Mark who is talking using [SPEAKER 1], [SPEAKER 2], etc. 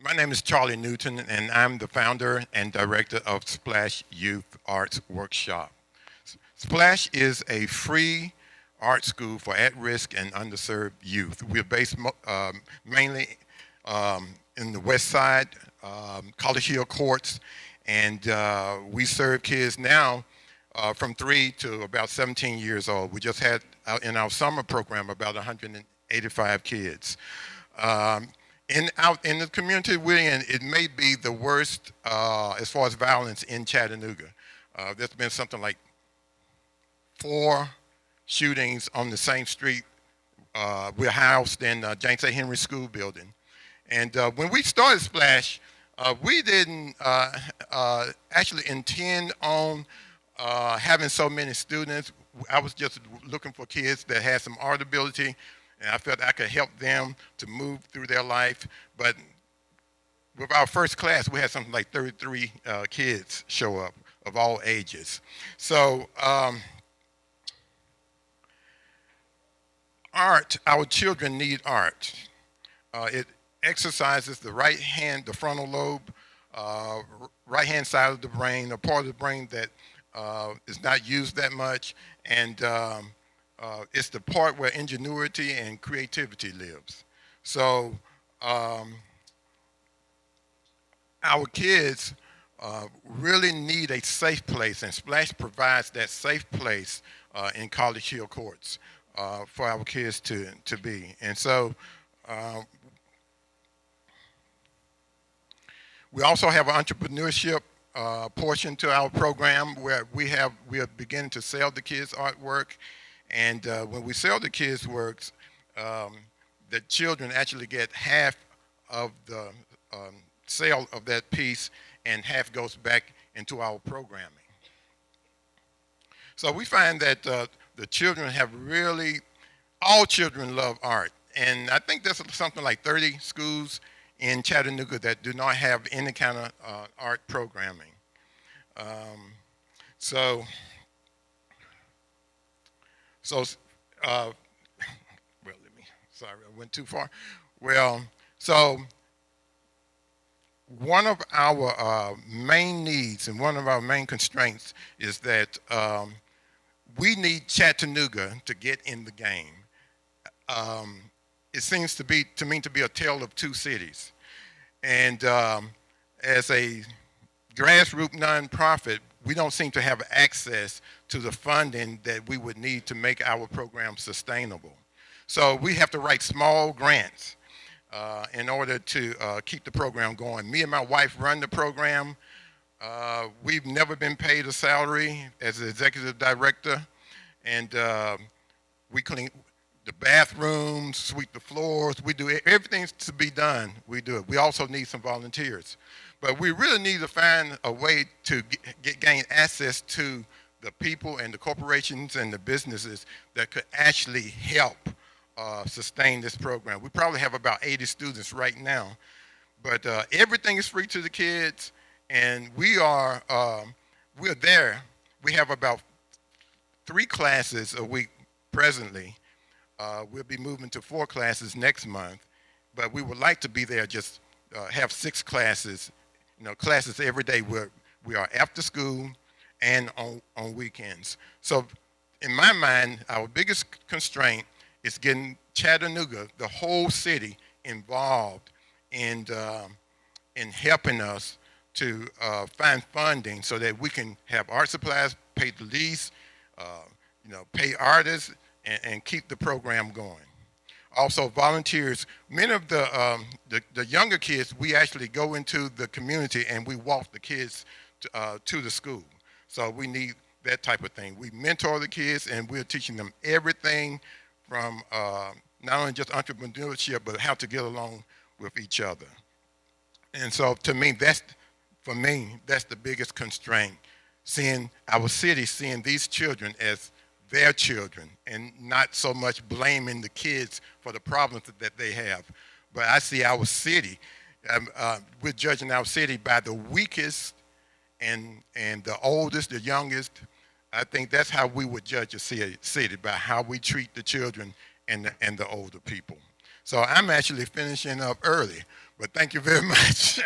[SPEAKER 1] My name is Charlie Newton, and I'm the founder and director of Splash Youth Arts Workshop. Splash is a free art school for at-risk and underserved youth. We're based mainly in the West Side, College Hill Courts, and we serve kids now from 3 to about 17 years old. We just had in our summer program about 185 kids. Um, out in the community we're in, it may be the worst as far as violence in Chattanooga. There's been something like 4 shootings on the same street. We're housed in James A. Henry School Building. And when we started Splash, we didn't actually intend on having so many students. I was just looking for kids that had some art ability, and I felt I could help them to move through their life. But with our first class, we had something like 33 kids show up of all ages. So art, our children need art. It exercises the right hand, the frontal lobe, right hand side of the brain, a part of the brain that is not used that much, and it's the part where ingenuity and creativity lives. So our kids really need a safe place, and Splash provides that safe place in College Hill Courts for our kids to be. And so we also have an entrepreneurship portion to our program where we are beginning to sell the kids' artwork, and when we sell the kids' works, the children actually get half of the sale of that piece, and half goes back into our programming. So we find that the children have really, all children love art, and I think there's something like 30 schools in Chattanooga that do not have any kind of art programming. Um, so, so, well, sorry, I went too far. Well, so one of our main needs and one of our main constraints is that we need Chattanooga to get in the game. It seems to me to be a tale of two cities. And as a grassroots nonprofit, we don't seem to have access to the funding that we would need to make our program sustainable. So we have to write small grants in order to keep the program going. Me and my wife run the program. We've never been paid a salary as the executive director, and we clean the bathrooms, sweep the floors. We do everything to be done. We do it. We also need some volunteers, but we really need to find a way to gain access to the people and the corporations and the businesses that could actually help sustain this program. We probably have about 80 students right now, but everything is free to the kids, and we're there. We have about 3 classes a week presently. We'll be moving to 4 classes next month, but we would like to be there, just have 6 classes, classes every day where we are after school and on weekends. So in my mind, our biggest constraint is getting Chattanooga, the whole city, involved in helping us to find funding so that we can have art supplies, pay the lease, pay artists, and keep the program going. Also, volunteers. Many of the younger kids, we actually go into the community and we walk the kids to the school. So we need that type of thing. We mentor the kids, and we're teaching them everything from not only just entrepreneurship, but how to get along with each other. And so to me, that's the biggest constraint, seeing our city, seeing these children as their children and not so much blaming the kids for the problems that they have. But I see our city, we're judging our city by the weakest and the oldest, the youngest. I think that's how we would judge a city, by how we treat the children and the older people. So I'm actually finishing up early, But thank you very much.